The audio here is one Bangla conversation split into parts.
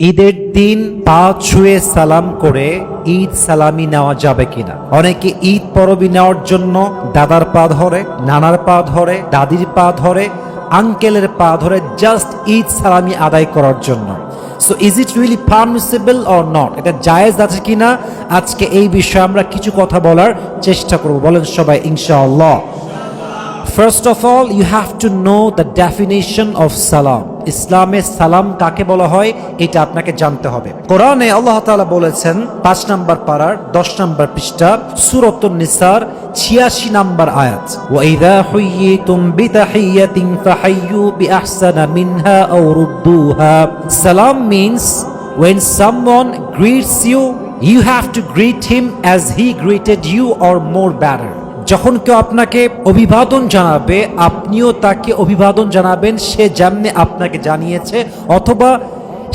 ঈদের দিন পা ছুঁয়ে সালাম করে ঈদ সালামি নেওয়া যাবে কিনা? অনেকে ঈদ পরবি নেওয়ার জন্য দাদার পা ধরে, নানার পা ধরে, দাদির পা ধরে, আঙ্কেলের পা ধরে জাস্ট ঈদ সালামি আদায় করার জন্য। So is it really permissible or not? এটা জায়েজ আছে কিনা, আজকে এই বিষয়ে আমরা কিছু কথা বলার চেষ্টা করব। বলেন সবাই ইনশাআল্লাহ। First of all, you have to know the definition of salam. ইসলামে সালাম কাকে বলা হয় এটা আপনাকে জানতে হবে। কোরআনে আল্লাহ তাআলা বলেছেন 5 নম্বর পারার 10 নম্বর পৃষ্ঠা সূরাতুন নিসার 86 নম্বর আয়াত, ওয়া ইযা হুয়িতুম বিতাহিয়াতিন ফাহাইয়ু বিআহসানা মিনহা আও রুদ্দুহা। Salam means when someone greets you, you have to greet him as he greeted you or more better. যখন কেউ আপনাকে অভিবাদন জানাবে, আপনিও তাকে অভিবাদন জানাবেন সে যেমনি আপনাকে জানিয়েছে, অথবা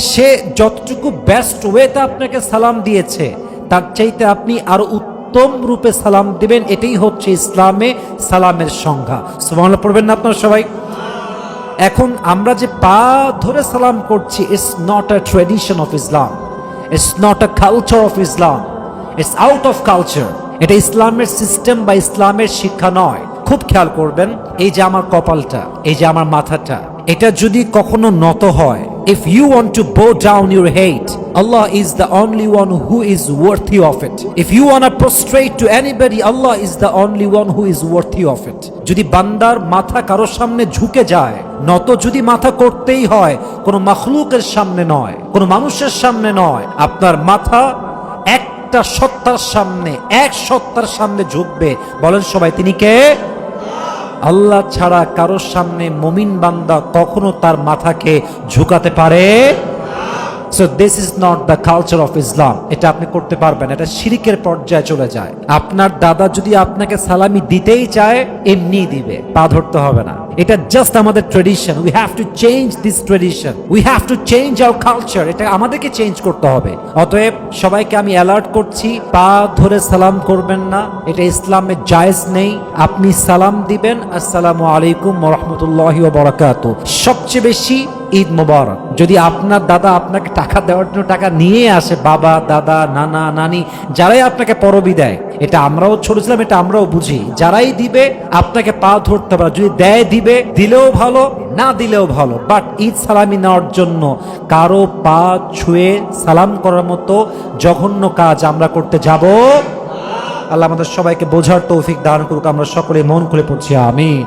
সে যতটুকু বেস্ট ওয়েতে আপনাকে সালাম দিয়েছে তার চাইতে আপনি আরো উত্তম রূপে সালাম দিবেন। এটাই হচ্ছে ইসলামে সালামের সংজ্ঞা। সুবহানাল্লাহ পড়বেন না আপনারা সবাই? এখন আমরা যে পা ধরে সালাম করছি, it's not a tradition of Islam, it's not a culture of Islam, it's out of culture. এটা ইসলামের সিস্টেম বা ইসলামের শিক্ষা নয়। খুব খেয়াল করবেন, এই যে আমার কপালটা, এই যে আমার মাথাটা, এটা যদি কখনো নত হয়, if you want to bow down your head, Allah is the only one who is worthy of it. If you want to prostrate to anybody, Allah is the only one who is worthy of it. যদি বান্দার মাথা কারোর সামনে ঝুঁকে যায়, নত যদি মাথা করতেই হয় কোনো মাখলুকের সামনে নয়, কোনো মানুষের সামনে নয়, আপনার মাথা একটা সত্তার সামনে, এক সত্তার সামনে ঝুঁকবে। বলেন সবাই তিনি কে? আল্লাহ ছাড়া কারোর সামনে মুমিন বান্দা কখনো তার মাথাকে ঝুঁকাতে পারে? So this is not the culture of Islam. এটা আপনি করতে পারবেন, এটা শিরকের পর্যায়ে চলে যায়। আপনার দাদা যদি আপনাকে সালামি দিতেই চায়, এমনি দিবে, পা ধরতে হবে না। এটা জাস্ট আমাদের tradition. We have to change this tradition, we have to change our culture. এটা আমাদেরকে চেঞ্জ করতে হবে। অতএব সবাইকে আমি অ্যালার্ট করছি, পা ধরে সালাম করবেন না, এটা ইসলামে জায়েজ নেই। আপনি সালাম দিবেন আসসালামু আলাইকুম ওয়া রাহমাতুল্লাহি ওয়া বারাকাতুহু। সবচেয়ে বেশি ঈদ মোবারক। যদি আপনার দাদা আপনাকে টাকা দেওয়ার জন্য টাকা নিয়ে আসে, বাবা, দাদা, নানা, নানি, যারাই আপনাকে পরবি দেয়, এটা আমরাও ছোট ছিলাম, এটা আমরাও বুঝি, যারাই দিবে আপনাকে পা ধরতে পারে। যদি দেয় দিবে, দিলেও ভালো, না দিলেও ভালো, বাট ঈদ সালামি নেওয়ার জন্য কারো পা ছুঁয়ে সালাম করার মতো জঘন্য কাজ আমরা করতে যাব। আল্লাহ আমাদের সবাইকে বোঝার তৌফিক দান করুক। আমরা সকলে মন খুলে পড়ছি আমিন।